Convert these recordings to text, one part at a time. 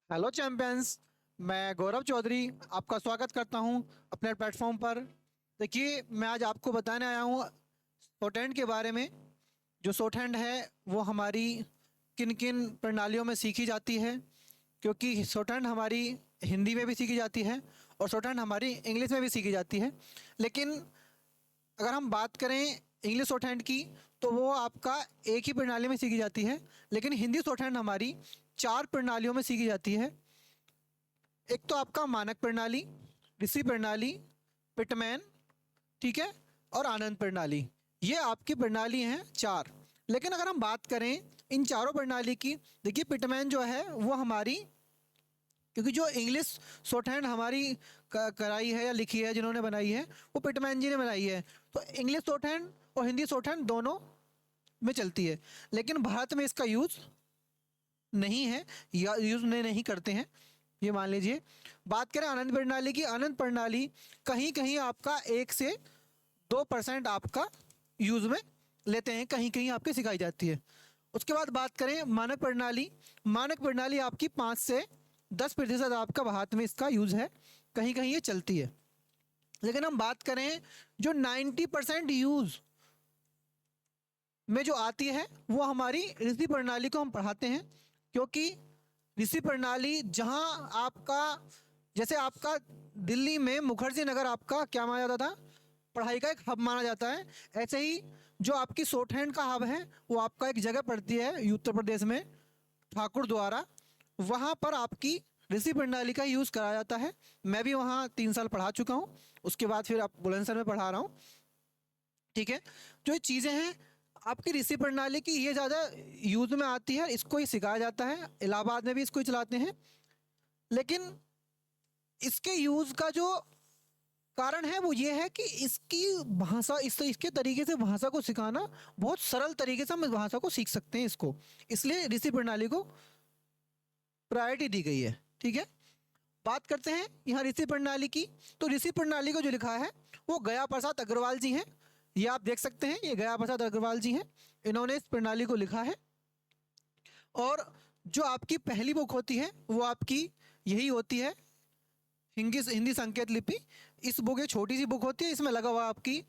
Hello champions. मैं गौरव चौधरी आपका स्वागत करता हूं अपने प्लेटफॉर्म पर। देखिए, मैं आज आपको बताने आया हूं शॉर्ट के बारे में। जो शॉर्ट हैंड है वो हमारी किन किन प्रणालियों में सीखी जाती है, क्योंकि शॉर्ट हैंड हमारी हिंदी में भी सीखी जाती है और शॉर्ट हैंड हमारी इंग्लिश में भी सीखी जाती है। लेकिन अगर हम बात करें इंग्लिश शॉर्ट हैंड की, तो वो आपका एक ही प्रणाली में सीखी जाती है। लेकिन हिंदी शॉर्ट हैंड हमारी चार प्रणालियों में सीखी जाती है। एक तो आपका मानक प्रणाली, ऋषि प्रणाली, पिटमैन, ठीक है, और आनंद प्रणाली। ये आपकी प्रणाली हैं चार। लेकिन अगर हम बात करें इन चारों प्रणाली की, देखिए पिटमैन जो है वो हमारी, क्योंकि जो इंग्लिश शॉर्ट हैंड हमारी कराई है या लिखी है, जिन्होंने बनाई है वो पिटमैन जी ने बनाई है। तो इंग्लिश शॉर्ट हैंड और हिंदी शॉर्ट हैंड दोनों में चलती है। लेकिन भारत में इसका यूज़ नहीं है या यूज़ नहीं करते हैं, ये मान लीजिए। बात करें आनंद प्रणाली की, आनंद प्रणाली कहीं कहीं आपका 1 से 2% आपका यूज़ में लेते हैं, कहीं कहीं आपके सिखाई जाती है। उसके बाद बात करें मानक प्रणाली, मानक प्रणाली आपकी 5 से 10% आपका भारत में इसका यूज़ है, कहीं कहीं ये चलती है। लेकिन हम बात करें जो 90% यूज़ में जो आती है वो हमारी ऋषि प्रणाली को हम पढ़ाते हैं। क्योंकि ऋषि प्रणाली जहाँ आपका, जैसे आपका दिल्ली में मुखर्जी नगर आपका क्या माना जाता था, पढ़ाई का एक हब माना जाता है। ऐसे ही जो आपकी शॉर्ट हैंड का हब है वो आपका एक जगह पड़ती है उत्तर प्रदेश में, ठाकुर द्वारा। वहाँ पर आपकी ऋषि प्रणाली का यूज़ कराया जाता है। मैं भी वहाँ 3 साल पढ़ा चुका हूँ, उसके बाद फिर आप बुलंदशहर में पढ़ा रहा हूँ, ठीक है। जो ये चीज़ें हैं आपकी ऋषि प्रणाली की, ये ज़्यादा यूज़ में आती है, इसको ही सिखाया जाता है। इलाहाबाद में भी इसको ही चलाते हैं। लेकिन इसके यूज़ का जो कारण है वो ये है कि इसकी भाषा, इसके तरीके से भाषा को सिखाना बहुत सरल तरीके से हम इस भाषा को सीख सकते हैं इसको, इसलिए ऋषि प्रणाली को प्रायोरिटी दी गई है, ठीक है। बात करते हैं यहाँ ऋषि प्रणाली की। तो ऋषि प्रणाली को जो लिखा है वो गया प्रसाद अग्रवाल जी हैं। ये आप देख सकते हैं, ये गया प्रसाद अग्रवाल जी हैं, इन्होंने इस प्रणाली को लिखा है। और जो आपकी पहली बुक होती है वो आपकी यही होती है, हिंदी हिंदी संकेत लिपि। इस बुक एक छोटी सी बुक होती है, इसमें लगा हुआ आपकी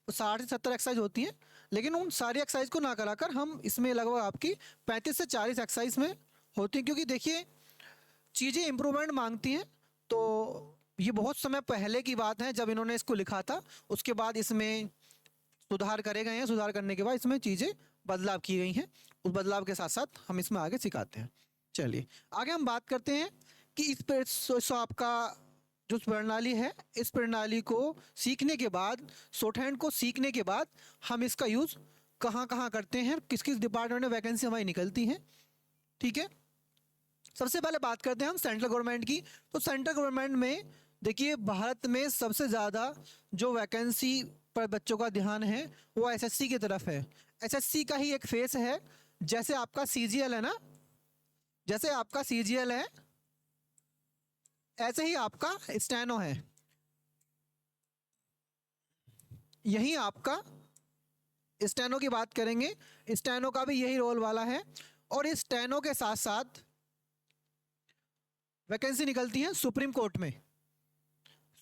60 से 70 एक्सरसाइज होती हैं। लेकिन उन सारी एक्सरसाइज को ना कराकर हम इसमें लगभग आपकी 35 से 40 एक्सरसाइज में होती हैं। क्योंकि देखिए चीज़ें इम्प्रूवमेंट मांगती हैं। तो ये बहुत समय पहले की बात है जब इन्होंने इसको लिखा था। उसके बाद इसमें सुधार करे गए हैं, सुधार करने के बाद इसमें चीज़ें बदलाव की गई हैं। उस बदलाव के साथ साथ हम इसमें आगे सिखाते हैं। चलिए आगे हम बात करते हैं कि इस पर आपका जो प्रणाली है, इस प्रणाली को सीखने के बाद, शॉर्ट हैंड को सीखने के बाद हम इसका यूज़ कहाँ कहाँ करते हैं, किस किस डिपार्टमेंट में वैकेंसी हमारी निकलती हैं, ठीक है। सबसे पहले बात करते हैं हम सेंट्रल गवर्नमेंट की। तो सेंट्रल गवर्नमेंट में देखिए भारत में सबसे ज़्यादा जो वैकेंसी पर बच्चों का ध्यान है वो एसएससी की तरफ है। एसएससी का ही एक फेस है, जैसे आपका सीजीएल है ना, जैसे आपका सीजीएल है ऐसे ही आपका स्टेनो है। यही आपका स्टेनो की बात करेंगे, स्टेनो का भी यही रोल वाला है। और इस स्टेनो के साथ साथ वैकेंसी निकलती है सुप्रीम कोर्ट में।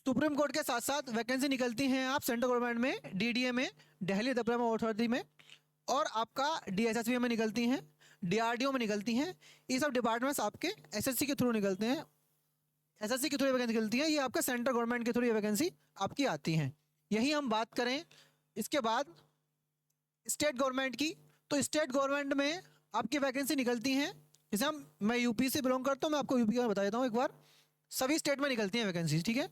सुप्रीम कोर्ट के साथ साथ वैकेंसी निकलती हैं आप सेंट्रल गवर्नमेंट में, डीडीए में, दिल्ली डिप्लोमा अथॉरिटी में, और आपका डीएसएसबी में निकलती हैं, डीआरडीओ में निकलती हैं। ये सब डिपार्टमेंट्स आपके एसएससी के थ्रू निकलते हैं, एसएससी के थ्रू वैकेंसी निकलती है। ये आपके सेंट्रल गवर्नमेंट के थ्रू ये वैकेंसी आपकी आती हैं। यही हम बात करें इसके बाद स्टेट गवर्नमेंट की। तो स्टेट गवर्नमेंट में आपकी वैकेंसी निकलती हैं, जैसे मैं यूपी से बिलोंग करता हूँ, मैं आपको यूपी का बता देता हूँ एक बार। सभी स्टेट में निकलती हैं वैकेंसी, ठीक है।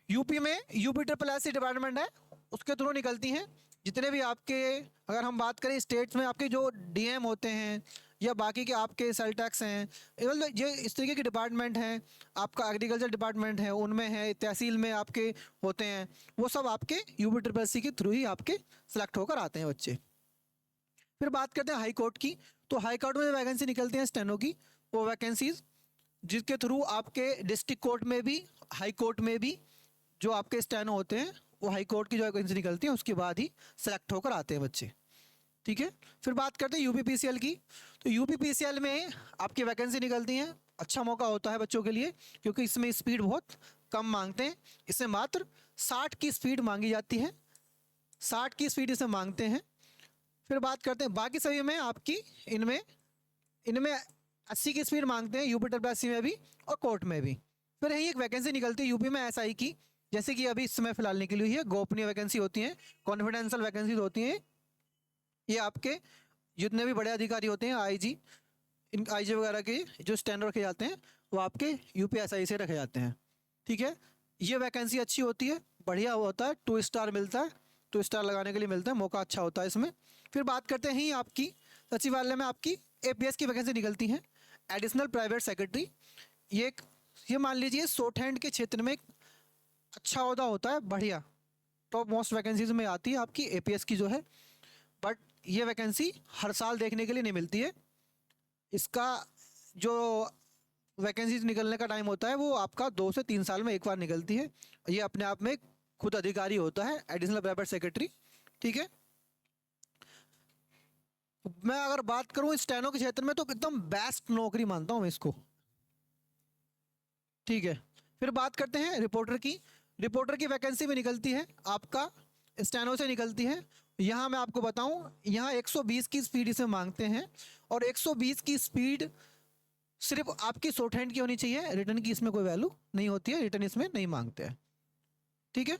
यूपी में यूपी ट्रिपल एस डिपार्टमेंट है, उसके थ्रू निकलती हैं। जितने भी आपके, अगर हम बात करें स्टेट्स में, आपके जो डीएम होते हैं या बाकी के आपके सेल टैक्स हैं, मतलब ये इस तरीके के डिपार्टमेंट हैं, आपका एग्रीकल्चर डिपार्टमेंट है उनमें है, तहसील में आपके होते हैं, वो सब आपके यूपी ट्रिपल एस के थ्रू ही आपके सेलेक्ट होकर आते हैं बच्चे। फिर बात करते हैं हाई कोर्ट की। तो हाई कोर्ट में वैकेंसी निकलती हैं स्टेनो की, वो वैकेंसीज जिसके थ्रू आपके डिस्ट्रिक्ट कोर्ट में भी, हाई कोर्ट में भी जो आपके स्टेनो होते हैं वो हाई कोर्ट की जो वैकेंसी निकलती है उसके बाद ही सेलेक्ट होकर आते हैं बच्चे। ठीक है। फिर बात करते हैं यूपीपीसीएल की। तो यूपीपीसीएल में आपकी वैकेंसी निकलती हैं, अच्छा मौका होता है बच्चों के लिए, क्योंकि इसमें स्पीड बहुत कम मांगते हैं। इसमें मात्र 60 की स्पीड मांगी जाती है, 60 की स्पीड इसमें मांगते हैं। फिर बात करते हैं बाकी सभी में आपकी इनमें इनमें 80 की स्पीड मांगते हैं, यूपी डब्ल्यूएससी में भी और कोर्ट में भी। फिर यही एक वैकेंसी निकलती है यूपी में एसआई की, जैसे कि अभी इस समय फिलहाल निकली हुई है। गोपनीय वैकेंसी होती हैं, कॉन्फिडेंशियल वैकेंसी होती हैं। ये आपके जितने भी बड़े अधिकारी होते हैं, आईजी, इन आईजी वगैरह के जो स्टैंड रखे जाते हैं वो आपके यूपीएसआई से रखे जाते हैं। ठीक है, ये वैकेंसी अच्छी होती है, बढ़िया होता है, 2 स्टार मिलता है, 2 स्टार लगाने के लिए मिलता है, मौका अच्छा होता है इसमें। फिर बात करते हैं ही आपकी सचिवालय में आपकी एपीएस की वैकेंसी निकलती हैं, एडिशनल प्राइवेट सेक्रेटरी। ये मान लीजिए शॉर्ट हैंड के क्षेत्र में एक अच्छा ओहदा होता है, बढ़िया टॉप मोस्ट वैकेंसीज में आती है आपकी एपीएस की जो है। बट ये वैकेंसी हर साल देखने के लिए नहीं मिलती है। इसका जो वैकेंसीज निकलने का टाइम होता है वो आपका 2 से 3 साल में एक बार निकलती है। ये अपने आप में खुद अधिकारी होता है, एडिशनल प्राइवेट सेक्रेटरी। ठीक है, मैं अगर बात करूं स्टेनो के क्षेत्र में तो एकदम बेस्ट नौकरी मानता हूं मैं इसको। ठीक है, फिर बात करते हैं रिपोर्टर की। रिपोर्टर की वैकेंसी भी निकलती है आपका स्टेनो से निकलती है। यहाँ मैं आपको बताऊं, यहाँ 120 की स्पीड इसे मांगते हैं, और 120 की स्पीड सिर्फ आपकी शॉर्ट हैंड की होनी चाहिए, रिटर्न की इसमें कोई वैल्यू नहीं होती है, रिटर्न इसमें नहीं मांगते हैं। ठीक है।